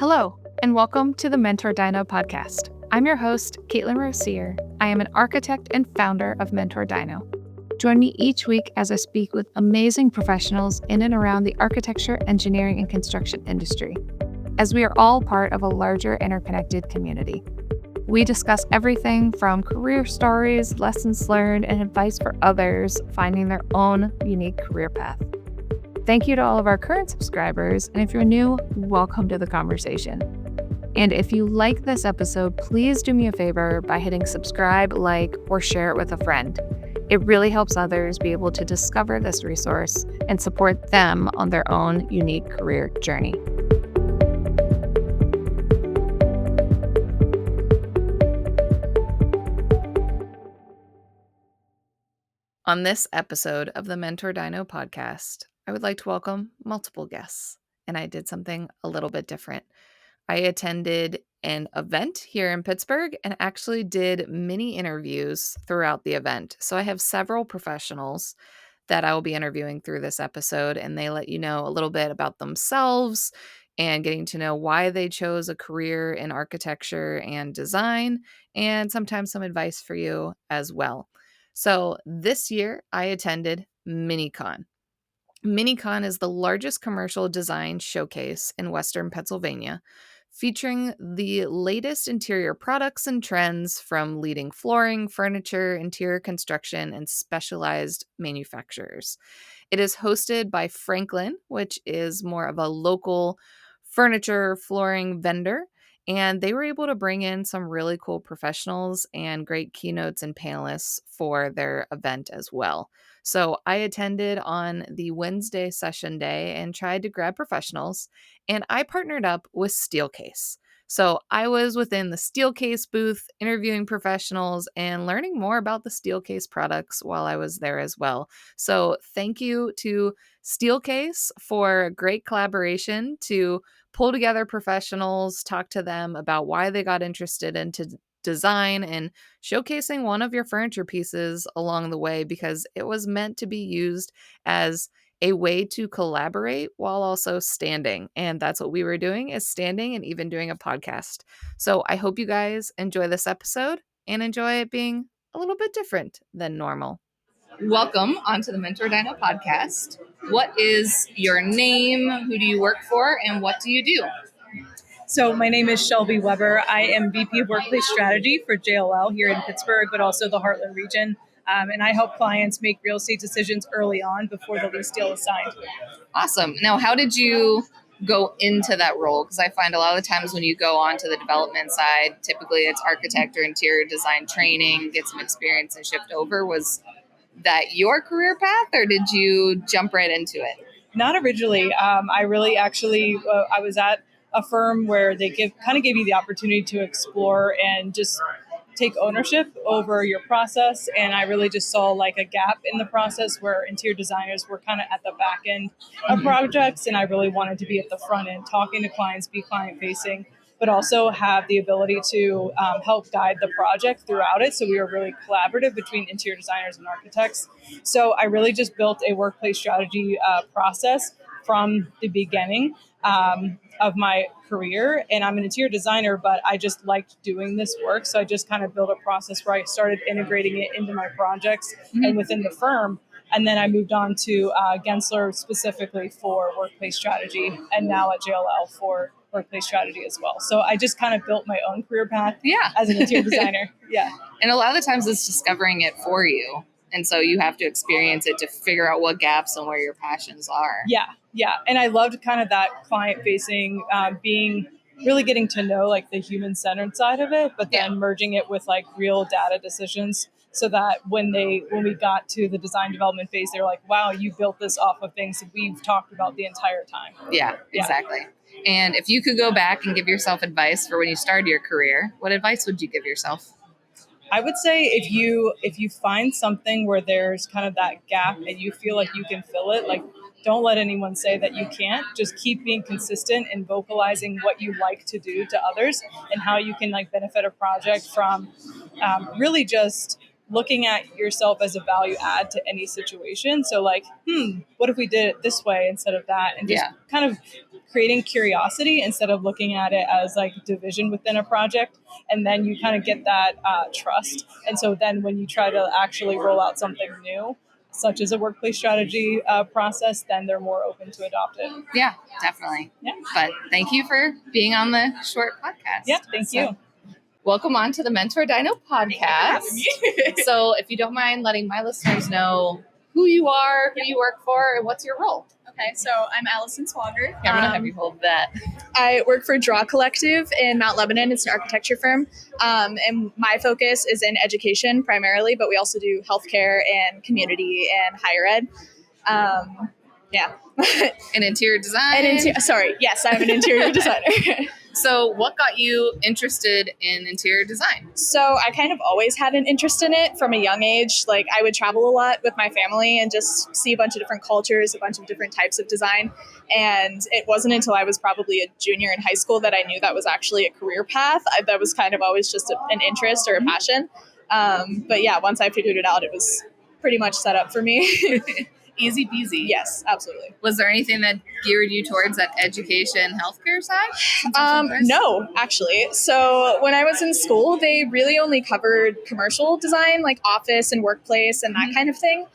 Hello, and welcome to the Mentor Dino podcast. I'm your host, Katelyn Rossier. I am an architect and founder of Mentor Dino. Join me each week as I speak with amazing professionals in and around the architecture, engineering, and construction industry, as we are all part of a larger interconnected community. We discuss everything from career stories, lessons learned, and advice for others finding their own unique career path. Thank you to all of our current subscribers, and if you're new, welcome to the conversation. And if you like this episode, please do me a favor by hitting subscribe, like, or share it with a friend. It really helps others be able to discover this resource and support them on their own unique career journey. On this episode of the Mentor Dino podcast, I would like to welcome multiple guests, and I did something a little bit different. I attended an event here in Pittsburgh and actually did mini interviews throughout the event. So I have several professionals that I will be interviewing through this episode, and they let you know a little bit about themselves and getting to know why they chose a career in architecture and design, and sometimes some advice for you as well. So this year I attended MiniCon. MiniCon is the largest commercial design showcase in Western Pennsylvania, featuring the latest interior products and trends from leading flooring, furniture, interior construction, and specialized manufacturers. It is hosted by Franklin, which is more of a local furniture flooring vendor, and they were able to bring in some really cool professionals and great keynotes and panelists for their event as well. So I attended on the Wednesday session day and tried to grab professionals, and I partnered up with Steelcase. So I was within the Steelcase booth interviewing professionals and learning more about the Steelcase products while I was there as well. So thank you to Steelcase for a great collaboration to pull together professionals, talk to them about why they got interested into design, and showcasing one of your furniture pieces along the way, because it was meant to be used as a way to collaborate while also standing. And that's what we were doing, is standing and even doing a podcast. So I hope you guys enjoy this episode and enjoy it being a little bit different than normal. Welcome onto the Mentor Dino podcast. What is your name? Who do you work for? And what do you do? So my name is Shelby Weber. I am VP of Workplace Strategy for JLL here in Pittsburgh, but also the Heartland region. And I help clients make real estate decisions early on before the lease deal is signed. Awesome. Now, how did you go into that role? Because I find a lot of the times when you go on to the development side, typically it's architect or interior design training, get some experience and shift over. Was that your career path, or did you jump right into it? Not originally. I really actually, I was at a firm where they gave you the opportunity to explore and just take ownership over your process. And I really just saw like a gap in the process where interior designers were kind of at the back end of projects. And I really wanted to be at the front end, talking to clients, be client facing, but also have the ability to help guide the project throughout it. So we were really collaborative between interior designers and architects. So I really just built a workplace strategy process from the beginning of my career. And I'm an interior designer, but I just liked doing this work. So I just kind of built a process where I started integrating it into my projects and within the firm. And then I moved on to Gensler specifically for workplace strategy, and now at JLL for workplace strategy as well. So I just kind of built my own career path as an interior designer. Yeah. And a lot of the times it's discovering it for you. And so you have to experience it to figure out what gaps and where your passions are. Yeah. Yeah. And I loved kind of that client facing, really getting to know like the human centered side of it, but then merging it with like real data decisions, so that when we got to the design development phase, they're like, wow, you built this off of things that we've talked about the entire time. Yeah, exactly. And if you could go back and give yourself advice for when you started your career, what advice would you give yourself? I would say if you find something where there's kind of that gap and you feel like you can fill it, like don't let anyone say that you can't. Just keep being consistent and vocalizing what you like to do to others and how you can like benefit a project from really just looking at yourself as a value add to any situation. So like, what if we did it this way instead of that? And just kind of creating curiosity instead of looking at it as like division within a project. And then you kind of get that trust. And so then when you try to actually roll out something new, such as a workplace strategy process, then they're more open to adopt it. Yeah, definitely. Yeah. But thank you for being on the short podcast. Yeah, thank you. Welcome on to the Mentor Dino podcast. So if you don't mind letting my listeners know who you are, who you work for, and what's your role. Okay, so I'm Allison Swager. I'm going to have you hold that. I work for Draw Collective in Mount Lebanon. It's an architecture firm. And my focus is in education primarily, but we also do healthcare and community and higher ed. Yeah. And interior design. Yes, I'm an interior designer. So what got you interested in interior design? So I kind of always had an interest in it from a young age. Like I would travel a lot with my family and just see a bunch of different cultures, a bunch of different types of design. And it wasn't until I was probably a junior in high school that I knew that was actually a career path. That was kind of always just an interest or a passion. But yeah, once I figured it out, it was pretty much set up for me. Easy peasy. Yes, absolutely. Was there anything that geared you towards that education healthcare side? No, actually. So when I was in school, they really only covered commercial design, like office and workplace and that kind of thing.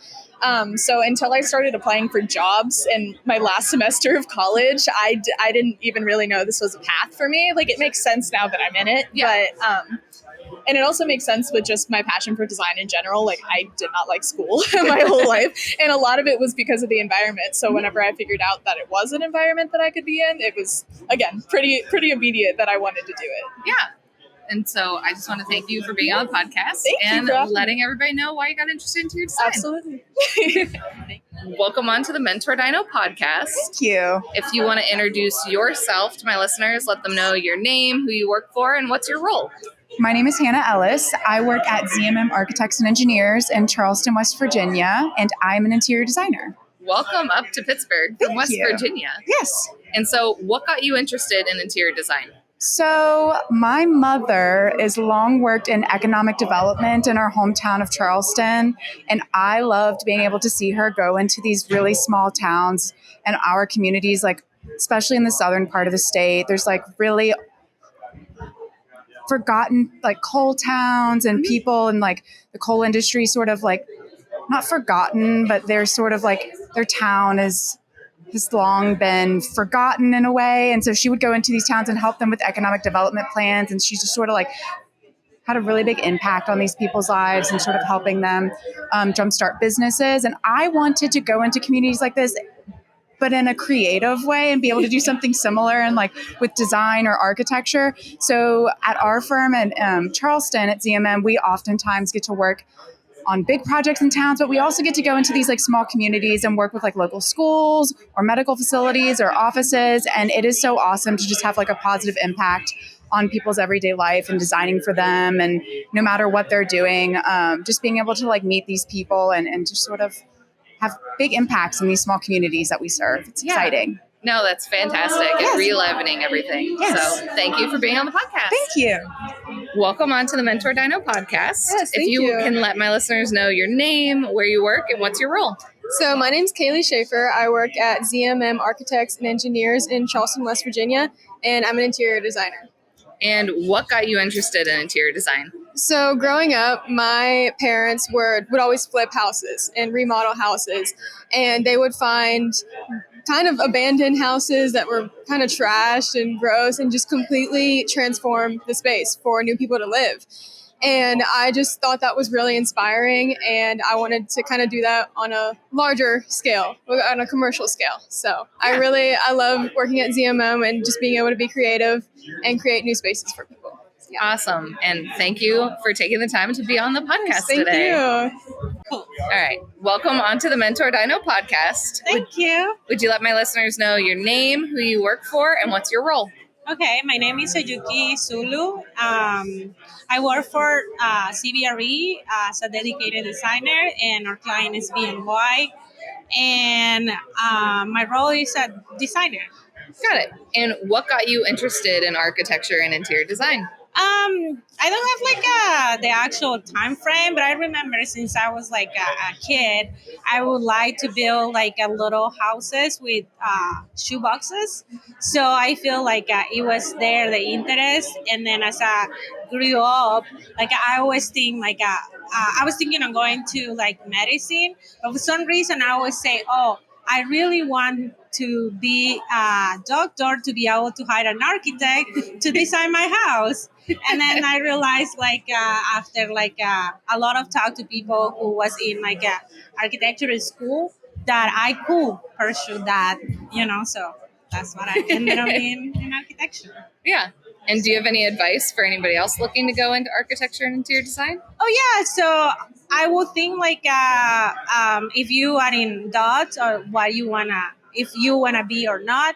So until I started applying for jobs in my last semester of college, I didn't even really know this was a path for me. Like it makes sense now that I'm in it, but and it also makes sense with just my passion for design in general. Like I did not like school my whole life. And a lot of it was because of the environment. So whenever I figured out that it was an environment that I could be in, it was, again, pretty immediate that I wanted to do it. Yeah. And so I just want to thank you for being on the podcast and letting everybody know why you got interested in interior design. Absolutely. Welcome on to the Mentor Dino podcast. Thank you. If you want to introduce yourself to my listeners, let them know your name, who you work for, and what's your role. My name is Hannah Ellis. I work at ZMM Architects and Engineers in Charleston, West Virginia, and I'm an interior designer. Welcome up to Pittsburgh from West Virginia. Yes. And so what got you interested in interior design? So my mother is long worked in economic development in our hometown of Charleston, and I loved being able to see her go into these really small towns and our communities, like especially in the southern part of the state. There's like really forgotten like coal towns and people in like the coal industry sort of like not forgotten, but they're sort of like their town has long been forgotten in a way. And so she would go into these towns and help them with economic development plans. And she's just sort of like had a really big impact on these people's lives and sort of helping them jumpstart businesses. And I wanted to go into communities like this, but in a creative way and be able to do something similar and like with design or architecture. So at our firm in Charleston at ZMM, we oftentimes get to work on big projects in towns, but we also get to go into these like small communities and work with like local schools or medical facilities or offices. And it is so awesome to just have like a positive impact on people's everyday life and designing for them. And no matter what they're doing, just being able to like meet these people and just sort of have big impacts in these small communities that we serve. It's exciting. No, that's fantastic. And re-livening everything. Yes. So thank you for being on the podcast. Thank you. Welcome on to the Mentor Dino podcast. Yes, if you can let my listeners know your name, where you work, and what's your role. So my name's Kaylee Schaefer. I work at ZMM Architects and Engineers in Charleston, West Virginia, and I'm an interior designer. And what got you interested in interior design? So growing up, my parents would always flip houses and remodel houses, and they would find kind of abandoned houses that were kind of trashed and gross and just completely transform the space for new people to live. And I just thought that was really inspiring, and I wanted to kind of do that on a larger scale, on a commercial scale. So I love working at ZMM and just being able to be creative and create new spaces for people. Yeah. Awesome. And thank you for taking the time to be on the podcast Thank today. you. All right. Welcome on to the Mentor Dino podcast. Thank you. Would you let my listeners know your name, who you work for, and what's your role? Okay, my name is Oyuki Zulu. I work for CBRE as a dedicated designer, and our client is BNY. And my role is a designer. Got it. And what got you interested in architecture and interior design? I don't have like the actual time frame, but I remember since I was like a kid, I would like to build like a little houses with shoe boxes. So I feel like it was there the interest, and then as I grew up, like I always think like I was thinking of going to like medicine, but for some reason I always say, oh, I really want to be a doctor to be able to hire an architect to design my house. And then I realized like after like a lot of talk to people who was in like a architecture school that I could pursue that, so that's what I ended up being in architecture. Yeah. And do you have any advice for anybody else looking to go into architecture and interior design? Oh yeah, so I would think like if you are in doubt or what you wanna, if you wanna be or not,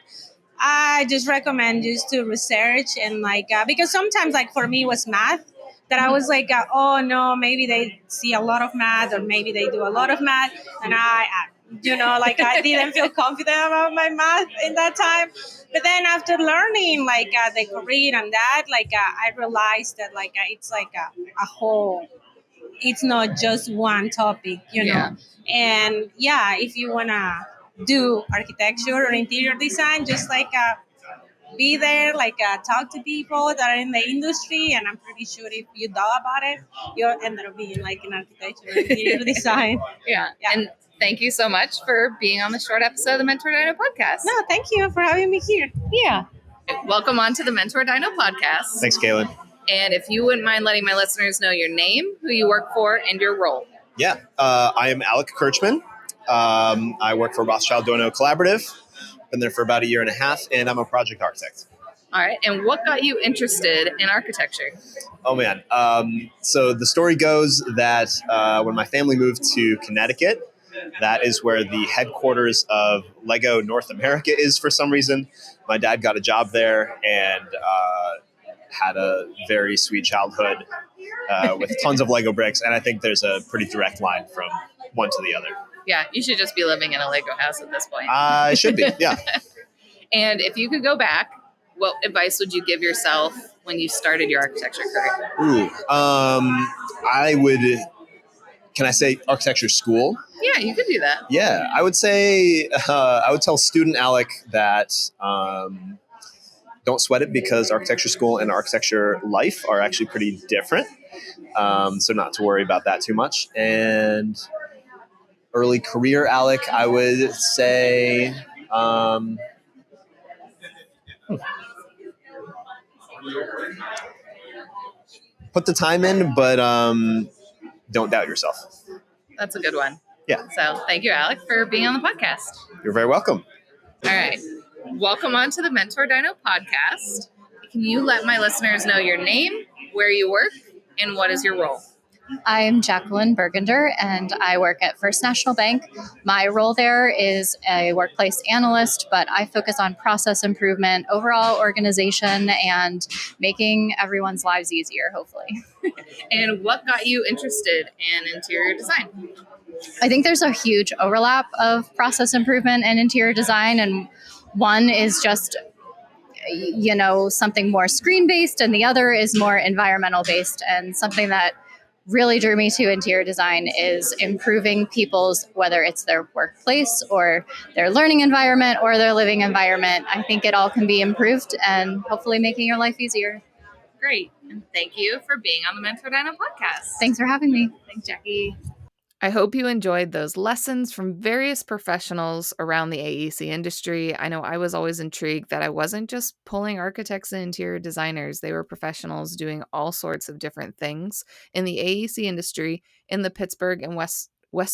I just recommend just to research and like because sometimes like for me it was math that I was like oh no, maybe they see a lot of math or maybe they do a lot of math, and like I didn't feel confident about my math in that time. But then after learning like the career and that, like I realized that like it's like a whole, it's not just one topic, Yeah. And yeah, if you wanna do architecture or interior design, just like be there, like talk to people that are in the industry, and I'm pretty sure if you know about it, you'll end up being like an architecture or interior design. Yeah. Yeah. And thank you so much for being on the short episode of the Mentor Dino podcast. No, thank you for having me here. Yeah. Welcome on to the Mentor Dino podcast. Thanks, Katelyn. And if you wouldn't mind letting my listeners know your name, who you work for, and your role. Yeah, I am Alec Kirchman. I work for Rossier Collaborative. Been there for about a year and a half, and I'm a project architect. All right. And what got you interested in architecture? Oh, man. So the story goes that when my family moved to Connecticut, that is where the headquarters of Lego North America is for some reason. My dad got a job there and had a very sweet childhood with tons of Lego bricks. And I think there's a pretty direct line from one to the other. Yeah, you should just be living in a Lego house at this point. I should be, yeah. And if you could go back, what advice would you give yourself when you started your architecture career? Ooh, I would, can I say architecture school? Yeah, you could do that. Yeah, I would say, I would tell student Alec that don't sweat it because architecture school and architecture life are actually pretty different. So not to worry about that too much. And early career Alec, I would say, put the time in, but don't doubt yourself. That's a good one. Yeah. So thank you, Alec, for being on the podcast. You're very welcome. All right. Welcome on to the Mentor Dino podcast. Can you let my listeners know your name, where you work, and what is your role? I'm Katelyn Bergender, and I work at First National Bank. My role there is a workplace analyst, but I focus on process improvement, overall organization, and making everyone's lives easier, hopefully. And what got you interested in interior design? I think there's a huge overlap of process improvement and interior design, and one is just something more screen-based, and the other is more environmental-based, and something that really drew me to interior design is improving people's, whether it's their workplace or their learning environment or their living environment. I think it all can be improved and hopefully making your life easier. Great. And thank you for being on the Mentor Dino podcast. Thanks for having me. Thanks, Jackie. I hope you enjoyed those lessons from various professionals around the AEC industry. I know I was always intrigued that I wasn't just pulling architects and interior designers. They were professionals doing all sorts of different things in the AEC industry in the Pittsburgh and West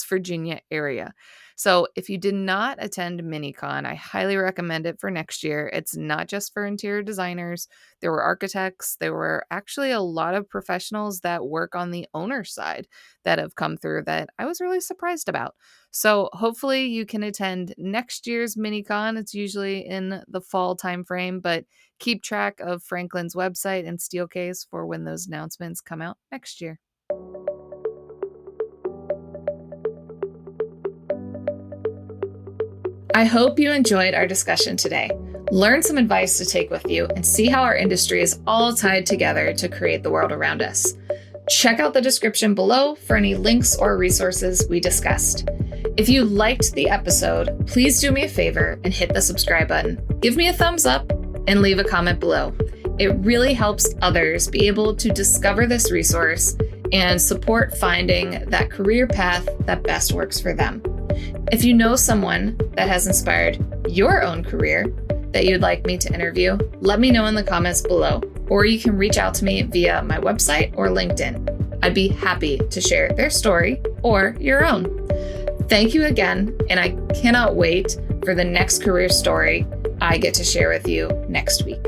Virginia area. So if you did not attend MiniCon, I highly recommend it for next year. It's not just for interior designers. There were architects. There were actually a lot of professionals that work on the owner side that have come through that I was really surprised about. So hopefully you can attend next year's MiniCon. It's usually in the fall timeframe, but keep track of Franklin's website and Steelcase for when those announcements come out next year. I hope you enjoyed our discussion today. Learn some advice to take with you and see how our industry is all tied together to create the world around us. Check out the description below for any links or resources we discussed. If you liked the episode, please do me a favor and hit the subscribe button. Give me a thumbs up and leave a comment below. It really helps others be able to discover this resource and support finding that career path that best works for them. If you know someone that has inspired your own career that you'd like me to interview, let me know in the comments below, or you can reach out to me via my website or LinkedIn. I'd be happy to share their story or your own. Thank you again, and I cannot wait for the next career story I get to share with you next week.